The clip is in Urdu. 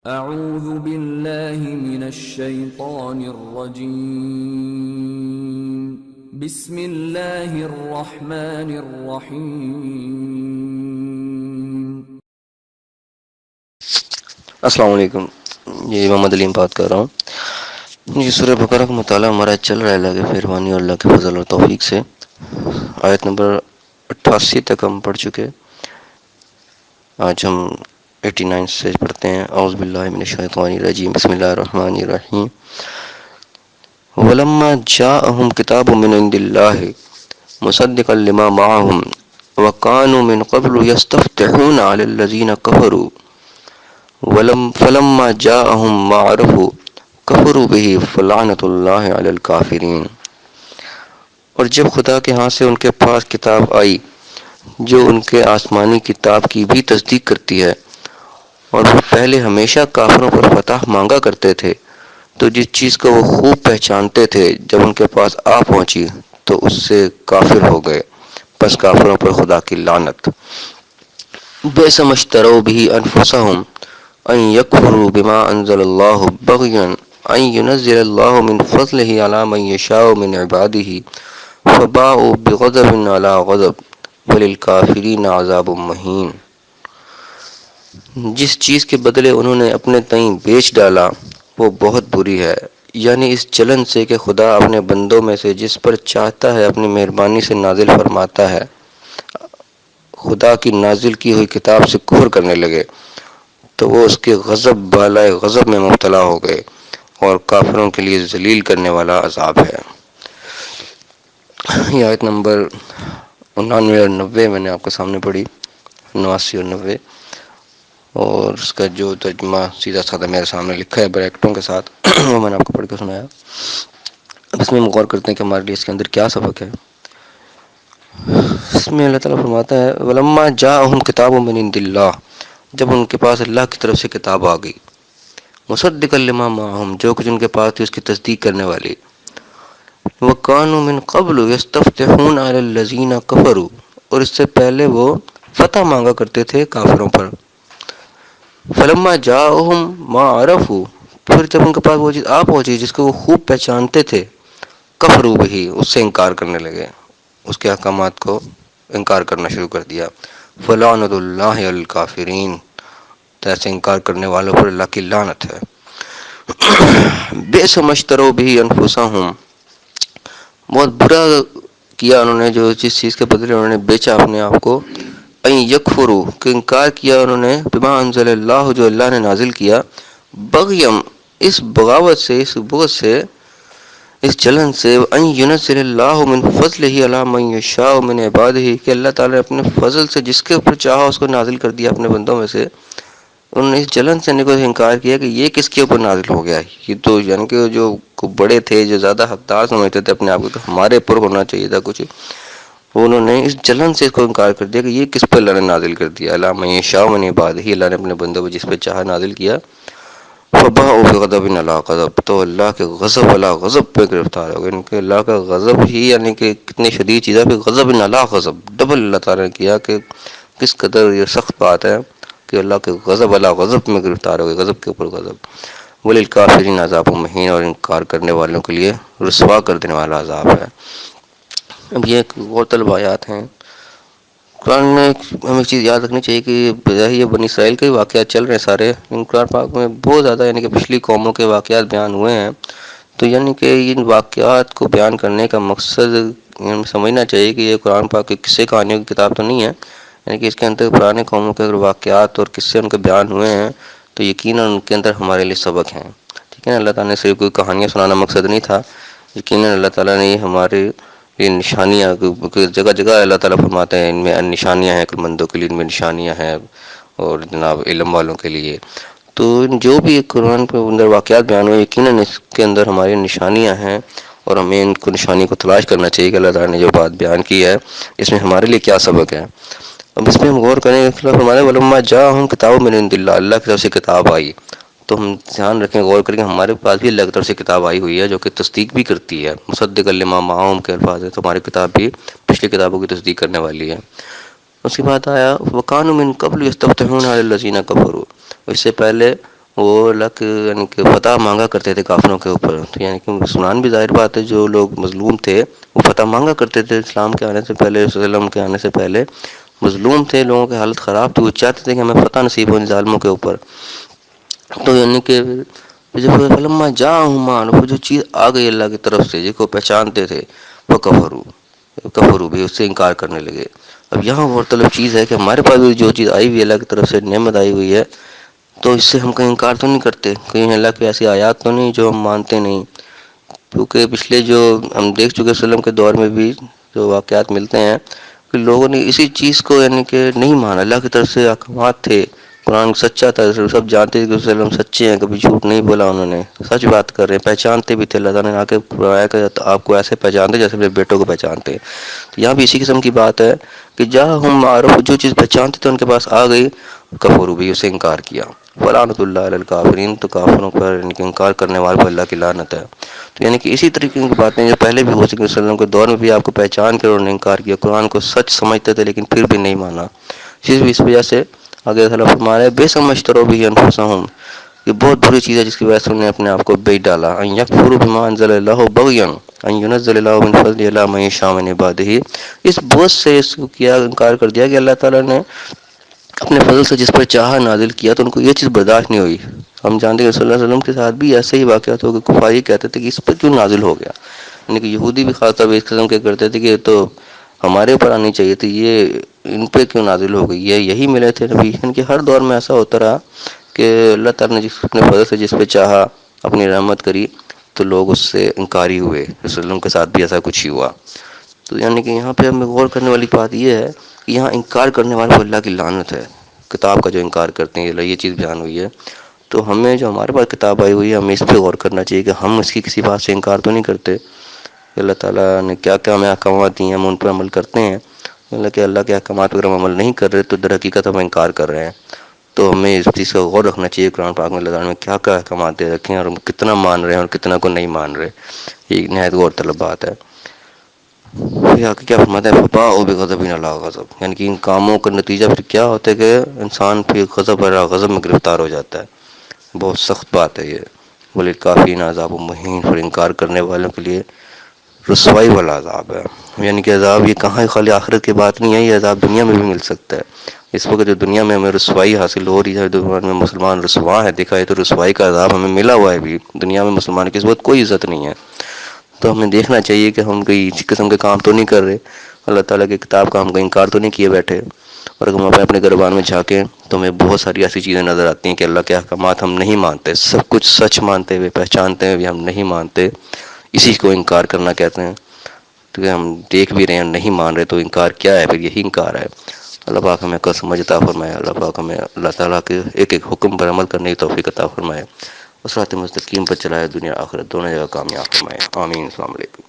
اعوذ باللہ من الشیطان الرجیم بسم اللہ الرحمن الرحیم۔ السلام علیکم، یہ محمد علیم بات کر رہا ہوں۔ یہ سورہ بقرہ کا مطالعہ ہمارا چل رہا ہے اللہ کی مہربانی اور اللہ کے فضل اور توفیق سے۔ آیت نمبر 88 تک ہم پڑھ چکے، آج ہم 89 سے پڑھتے ہیں۔ اعوذ باللہ من الشیطان الرجیم، بسم اللہ الرحمن الرحیم۔ وَلَمَّا جَاءَهُمْ كِتَابٌ مِّنْ عِندِ اللَّهِ مُصَدِّقًا لِمَا مَعَهُمْ وَكَانُوا مِنْ قَبْلُ يَسْتَفْتِحُونَ عَلَى الَّذِينَ كَفَرُوا فَلَمَّا جَاءَهُمْ مَا عَرَفُوا كَفَرُوا بِهِ فَلَعْنَةُ اللَّهِ عَلَى الْكَافِرِينَ۔ اور جب خدا کے ہاں سے ان کے پاس کتاب آئی جو ان کے آسمانی کتاب کی بھی تصدیق کرتی ہے، اور وہ پہلے ہمیشہ کافروں پر فتح مانگا کرتے تھے، تو جس چیز کو وہ خوب پہچانتے تھے جب ان کے پاس آ پہنچی تو اس سے کافر ہو گئے، پس کافروں پر خدا کی لعنت۔ بئس ما اشتروا به انفسهم ان يكفروا بما انزل الله بغيا ان ينزل الله من فضله على من يشاء من عباده فباءوا بغضب على غضب وللكافرين عذاب مهين۔ جس چیز کے بدلے انہوں نے اپنے تئیں بیچ ڈالا وہ بہت بری ہے، یعنی اس چلن سے کہ خدا اپنے بندوں میں سے جس پر چاہتا ہے اپنی مہربانی سے نازل فرماتا ہے، خدا کی نازل کی ہوئی کتاب سے کفر کرنے لگے تو وہ اس کے غضب بالائے غضب میں مبتلا ہو گئے، اور کافروں کے لیے ذلیل کرنے والا عذاب ہے۔ یہ آیت نمبر 99 اور 90 میں نے آپ کے سامنے پڑھی، 89 اور 90، اور اس کا جو ترجمہ سیدھا سادہ میرے سامنے لکھا ہے بریکٹوں کے ساتھ وہ میں نے آپ کو پڑھ کے سنایا۔ اب اس میں غور کرتے ہیں کہ ہمارے لیے اس کے اندر کیا سبق ہے۔ اس میں اللہ تعالیٰ فرماتا ہے وَلَمَّا جَاءَهُمْ كِتَابٌ مِّنْ عِندِ اللَّهِ، جب ان کے پاس اللہ کی طرف سے کتاب آ گئی، مُصَدِّقًا لِمَا مَعَهُمْ، جو کچھ ان کے پاس تھی اس کی تصدیق کرنے والی، وَكَانُوا مِنْ قَبْلُ يَسْتَفْتِحُونَ عَلَى الَّذِينَ كَفَرُوا، اور اس سے پہلے وہ فتح مانگا کرتے تھے کافروں پر۔ فَلَمَّا جَاءَهُمْ مَا عَرَفُوا، پھر جب ان کے پاس وہ چیز آ پہنچی جس کو وہ خوب پہچانتے تھے، کفروا بہ، اس سے انکار کرنے لگے، اس کے احکامات کو انکار کرنا شروع کر دیا۔ فَلَعْنَةُ اللَّهِ عَلَى الْكَافِرِينَ، تو ایسے انکار کرنے والوں پر اللہ کی لعنت ہے۔ بئس ما اشتروا بہ انفسهم، بہت برا کیا انہوں نے جو جس چیز کے بدلے انہوں نے بیچا اپنے آپ کو، ان یکفروا، کہ انکار کیا انہوں نے، بما انزل اللہ، جو اللہ نے نازل کیا، بغیم، اس بغاوت سے، اس بغض سے، اس چلن سے، ان ینزل اللہ من فضلہ علی من یشاء من عبادہ، کہ اللہ تعالیٰ نے اپنے فضل سے جس کے اوپر چاہا اس کو نازل کر دیا اپنے بندوں میں سے۔ انہوں نے اس جلن سے انکار کیا کہ یہ کس کے اوپر نازل ہو گیا، یہ تو یعنی کہ جو بڑے تھے، جو زیادہ حقدار سمجھتے تھے اپنے آپ کو کہ ہمارے اوپر ہونا چاہیے تھا کچھ، انہوں نے اس جلن سے اس کو انکار کر دیا کہ یہ کس پہ اللہ نے نازل کر دیا، علی من یشاء من عبادہ، اللہ نے اپنے بندوں پر جس پہ چاہا نازل کیا۔ فباءوا بغضب علی غضب، تو اللہ کے غضب علی غضب پہ گرفتار ہو گئے، ان کے اللہ کا غضب ہی یعنی کہ کتنی شدید چیز ہے، پھر غضب علی غضب، ڈبل اللہ تعالیٰ نے کیا کہ کس قدر یہ سخت بات ہے کہ اللہ کے غضب علی غضب میں گرفتار ہو گئے، غضب کے اوپر غضب۔ وللکافرین عذاب مہین، اور انکار کرنے والوں کے لیے رسوا کر دینے والا عذاب ہے۔ اب یہ ایک غور طلب آیات ہیں۔ قرآن میں ہمیں ایک چیز یاد رکھنی چاہیے کہ بظاہر یہ بنی اسرائیل کے واقعات چل رہے ہیں سارے، ان قرآن پاک میں بہت زیادہ یعنی کہ پچھلی قوموں کے واقعات بیان ہوئے ہیں، تو یعنی کہ ان واقعات کو بیان کرنے کا مقصد سمجھنا چاہیے کہ یہ قرآن پاک کی قصے کہانیوں کی کتاب تو نہیں ہے، یعنی کہ اس کے اندر پرانے قوموں کے اگر واقعات اور قصے ان کے بیان ہوئے ہیں تو یقیناً ان کے اندر ہمارے لیے سبق ہیں، ٹھیک ہے نا۔ اللہ تعالیٰ نے صرف کوئی کہانیاں سنانا مقصد نہیں تھا، یقیناً اللہ تعالیٰ نے یہ ہمارے یہ نشانیاں، جگہ جگہ اللہ تعالیٰ فرماتے ہیں ان میں نشانیاں ہیں، بندوں کے لیے ان میں نشانیاں ہیں، اور جناب علم والوں کے لیے، تو جو بھی قرآن کے اندر واقعات بیان ہوئے یقیناً اس کے اندر ہماری نشانیاں ہیں، اور ہمیں ان کو نشانی کو تلاش کرنا چاہیے کہ اللہ تعالیٰ نے جو بات بیان کی ہے اس میں ہمارے لیے کیا سبق ہے۔ اب اس میں ہم غور کریں گے، ہمارے وَلَمَّا جَاءَهُمْ كِتَابٌ مِّنْ عِندِ اللَّهِ، اللہ کی طرف سے کتاب آئی، تو ہم دھیان رکھیں، غور کریں، ہمارے پاس بھی اللہ کی طرف سے کتاب آئی ہوئی ہے جو کہ تصدیق بھی کرتی ہے، مُصَدِّقًا لِمَا مَعَهُمْ کے الفاظ ہیں، تو ہماری کتاب بھی پچھلی کتابوں کی تصدیق کرنے والی ہے۔ اس کے بعد آیا وَكَانُوا مِن قَبْلُ يَسْتَفْتِحُونَ عَلَى الَّذِينَ كَفَرُوا، اس سے پہلے وہ اللہ کے یعنی کہ فتح مانگا کرتے تھے کافروں کے اوپر. تو یعنی کہ مسلمان بھی ظاہر بات ہے جو لوگ مظلوم تھے وہ فتح مانگا کرتے تھے اسلام کے آنے سے پہلے، وسلم کے آنے سے پہلے مظلوم تھے، لوگوں کی حالت خراب تھی، وہ چاہتے تھے کہ ہمیں فتح نصیب ہو ان ظالموں کے اوپر. تو یعنی کہ جب فلما جاءہم وہ جو چیز آ گئی اللہ کی طرف سے جس کو پہچانتے تھے وہ کفروا بھی، اس سے انکار کرنے لگے. اب یہاں وہ طلب چیز ہے کہ ہمارے پاس بھی جو چیز آئی ہوئی ہے اللہ کی طرف سے نعمت آئی ہوئی ہے تو اس سے ہم کہیں انکار تو نہیں کرتے، کہیں اللہ کی ایسی آیات تو نہیں جو ہم مانتے نہیں. کیونکہ پچھلے جو ہم دیکھ چکے وسلم کے دور میں بھی جو واقعات ملتے ہیں کہ لوگوں نے اسی چیز کو یعنی کہ نہیں مانا. اللہ کی طرف سے احکامات تھے، قرآن سچا تھا، سب جانتے تھے کہ وسلم سچے ہیں، کبھی جھوٹ نہیں بولا انہوں نے، سچ بات کر رہے ہیں، پہچانتے بھی تھے. اللہ تعالیٰ نے آ کے فرمایا کہ آپ کو ایسے پہچانتے جیسے میرے بیٹوں کو پہچانتے. تو یہاں بھی اسی قسم کی بات ہے کہ جاءہم معروف جو چیز پہچانتے تھے ان کے پاس آ گئی، کفروا بھی، اسے انکار کیا. فلعنۃ اللہ علی الکافرین، تو کافروں پر یعنی کہ انکار کرنے والوں پر اللہ کی لعنت ہے. تو یعنی کہ اسی طریقے کی باتیں جو پہلے بھی ہو چکی وسلم کے دور میں بھی آپ کو پہچان کے انہوں نے انکار کیا، قرآن کو سچ سمجھتے تھے لیکن پھر بھی نہیں مانا. اس وجہ سے آگے اللہ فرما رہے بے سمجھترو بھی انفسہم، یہ بہت بری چیز ہے جس کی وجہ سے انہوں نے اپنے آپ کو بیچ ڈالا. ان یکفروا بما انزل اللہ بغیا ان ینزل اللہ من فضلہ علی من یشاء من عبادہ، اس بوجھ سے اس کو کیا انکار کر دیا کہ اللہ تعالیٰ نے اپنے فضل سے جس پر چاہا نازل کیا تو ان کو یہ چیز برداشت نہیں ہوئی. ہم جانتے ہیں کہ صلی اللہ علیہ وسلم کے ساتھ بھی ایسے ہی واقعات ہو کہ کفار یہ کہتے تھے کہ اس پر کیوں نازل ہو گیا. یعنی کہ یہودی بھی خاص طور پہ اس قسم کے کرتے تھے کہ یہ تو ہمارے اوپر آنی چاہیے تھی، یہ ان پہ کیوں نازل ہو گئی، یہ یہی ملے تھے نبی. یعنی کہ ہر دور میں ایسا ہوتا رہا کہ اللہ تعالیٰ نے اپنے فضل سے جس پہ چاہا اپنی رحمت کری تو لوگ اس سے انکاری ہوئے. رسول اللہ وسلم کے ساتھ بھی ایسا کچھ ہی ہوا. تو یعنی کہ یہاں پہ ہمیں غور کرنے والی بات یہ ہے کہ یہاں انکار کرنے والے کو اللہ کی لعنت ہے. کتاب کا جو انکار کرتے ہیں یہ چیز بیان ہوئی ہے. تو ہمیں جو ہمارے پاس کتاب آئی ہوئی ہے ہمیں اس پہ غور کرنا چاہیے کہ ہم اس کی کسی بات سے انکار تو نہیں کرتے. اللہ تعالیٰ نے کیا کیا ہمیں احکامات دیے ہیں ہم ان پر عمل کرتے ہیں. اللہ کے احکامات پر ہم عمل نہیں کر رہے تو در حقیقت ہم انکار کر رہے ہیں. تو ہمیں اس چیز کا غور رکھنا چاہیے قرآن پاک میں اللہ تعالیٰ نے کیا کیا احکامات دے رکھے ہیں اور ہم کتنا مان رہے ہیں اور کتنا کو نہیں مان رہے. یہ نہایت غور طلب بات ہے. کیا فرماتا ہے فباءوا بغضب علی غضب، یعنی کہ ان کاموں کا نتیجہ پھر کیا ہوتا ہے کہ انسان پھر غضب علی غضب میں گرفتار ہو جاتا ہے. بہت سخت بات ہے یہ. وللکافرین عذاب مہین، اور انکار کرنے والوں کے لیے رسوائی والا عذاب ہے. یعنی کہ عذاب یہ کہاں خالی آخرت کی بات نہیں ہے، یہ عذاب دنیا میں بھی مل سکتا ہے. اس وقت جو دنیا میں ہمیں رسوائی حاصل ہو رہی ہے، دنیا میں مسلمان رسوا ہے دکھائے تو رسوائی کا عذاب ہمیں ملا ہوا ہے بھی. دنیا میں مسلمان کی اس وقت کوئی عزت نہیں ہے. تو ہمیں دیکھنا چاہیے کہ ہم کوئی اس قسم کے کام تو نہیں کر رہے، اللہ تعالیٰ کی کتاب کا ہم کا انکار تو نہیں کیے بیٹھے. اور اگر ہم اپنے گربان میں جھانکیں تو ہمیں بہت ساری ایسی چیزیں نظر آتی ہیں کہ اللہ کے احکامات ہم نہیں مانتے، سب کچھ سچ مانتے ہوئے پہچانتے ہوئے بھی ہم نہیں مانتے. اسی کو انکار کرنا کہتے ہیں. تو ہم دیکھ بھی رہے ہیں نہیں مان رہے تو انکار کیا ہے؟ پھر یہی انکار ہے. اللہ پاک ہمیں عقل سمجھ عطا فرمائے. اللہ پاک ہمیں اللہ تعالیٰ کے ایک ایک حکم پر عمل کرنے کی توفیق عطا فرمائے. صراط مستقیم پر چلائے، دنیا آخرت دونوں جگہ کامیاب فرمائے. آمین. السلام علیکم.